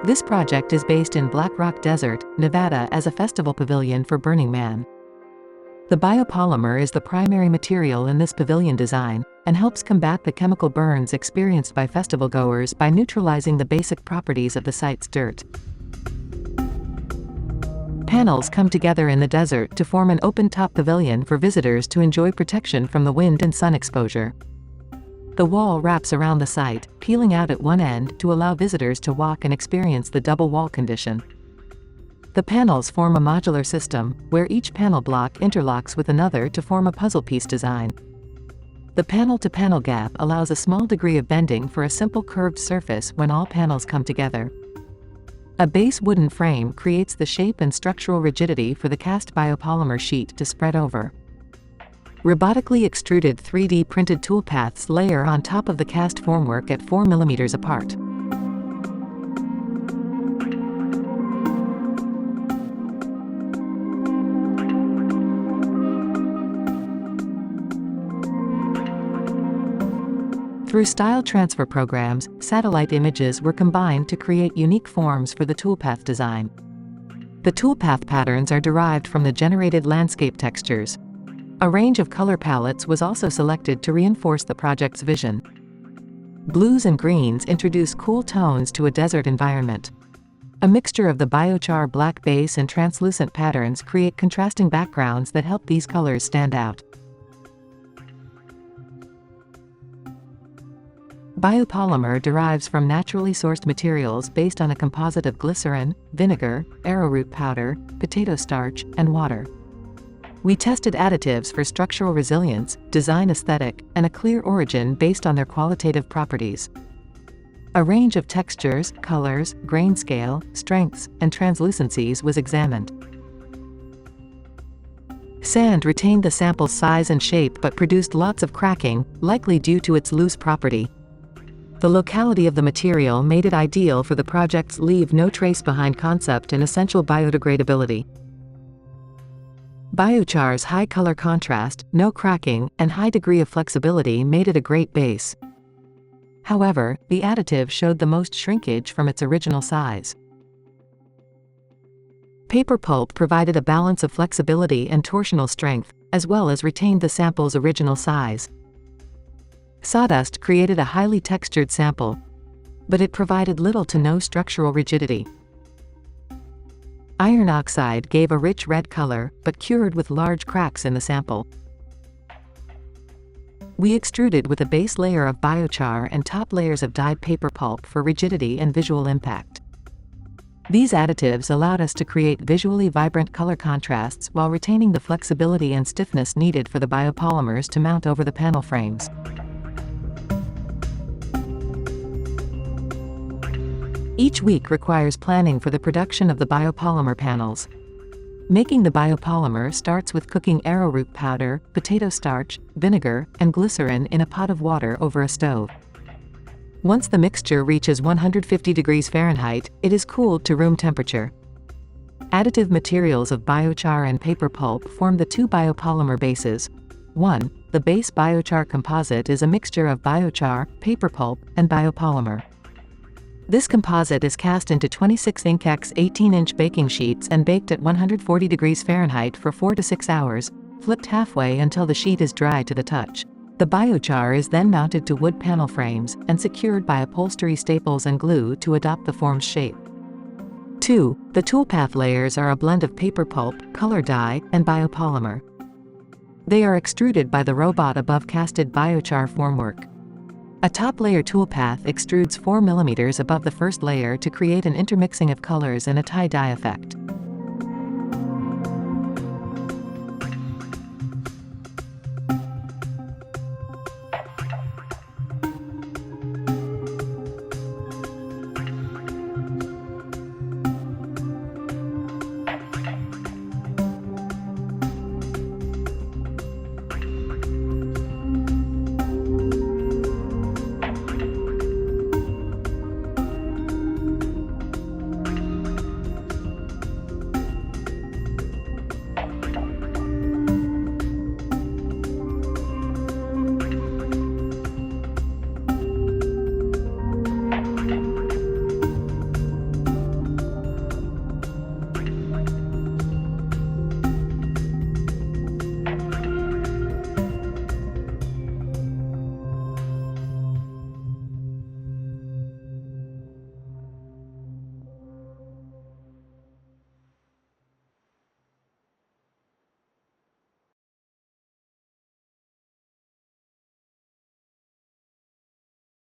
This project is based in Black Rock Desert, Nevada as a festival pavilion for Burning Man. The biopolymer is the primary material in this pavilion design, and helps combat the chemical burns experienced by festival goers by neutralizing the basic properties of the site's dirt. Panels come together in the desert to form an open-top pavilion for visitors to enjoy protection from the wind and sun exposure. The wall wraps around the site, peeling out at one end to allow visitors to walk and experience the double wall condition. The panels form a modular system, where each panel block interlocks with another to form a puzzle piece design. The panel-to-panel gap allows a small degree of bending for a simple curved surface when all panels come together. A base wooden frame creates the shape and structural rigidity for the cast biopolymer sheet to spread over. Robotically extruded 3D printed toolpaths layer on top of the cast formwork at 4 mm apart. Through style transfer programs, satellite images were combined to create unique forms for the toolpath design. The toolpath patterns are derived from the generated landscape textures. A range of color palettes was also selected to reinforce the project's vision. Blues and greens introduce cool tones to a desert environment. A mixture of the biochar black base and translucent patterns create contrasting backgrounds that help these colors stand out. Biopolymer derives from naturally sourced materials based on a composite of glycerin, vinegar, arrowroot powder, potato starch, and water. We tested additives for structural resilience, design aesthetic, and a clear origin based on their qualitative properties. A range of textures, colors, grain scale, strengths, and translucencies was examined. Sand retained the sample's size and shape but produced lots of cracking, likely due to its loose property. The locality of the material made it ideal for the project's leave no trace behind concept and essential biodegradability. Biochar's high color contrast, no cracking, and high degree of flexibility made it a great base. However, the additive showed the most shrinkage from its original size. Paper pulp provided a balance of flexibility and torsional strength, as well as retained the sample's original size. Sawdust created a highly textured sample, but it provided little to no structural rigidity. Iron oxide gave a rich red color, but cured with large cracks in the sample. We extruded with a base layer of biochar and top layers of dyed paper pulp for rigidity and visual impact. These additives allowed us to create visually vibrant color contrasts while retaining the flexibility and stiffness needed for the biopolymers to mount over the panel frames. Each week requires planning for the production of the biopolymer panels. Making the biopolymer starts with cooking arrowroot powder, potato starch, vinegar, and glycerin in a pot of water over a stove. Once the mixture reaches 150 degrees Fahrenheit, it is cooled to room temperature. Additive materials of biochar and paper pulp form the two biopolymer bases. 1. The base biochar composite is a mixture of biochar, paper pulp, and biopolymer. This composite is cast into 26 Inkex 18-inch baking sheets and baked at 140 degrees Fahrenheit for 4 to 6 hours, flipped halfway until the sheet is dry to the touch. The biochar is then mounted to wood panel frames and secured by upholstery staples and glue to adopt the form's shape. 2. The toolpath layers are a blend of paper pulp, color dye, and biopolymer. They are extruded by the robot above casted biochar formwork. A top layer toolpath extrudes 4 mm above the first layer to create an intermixing of colors and a tie-dye effect.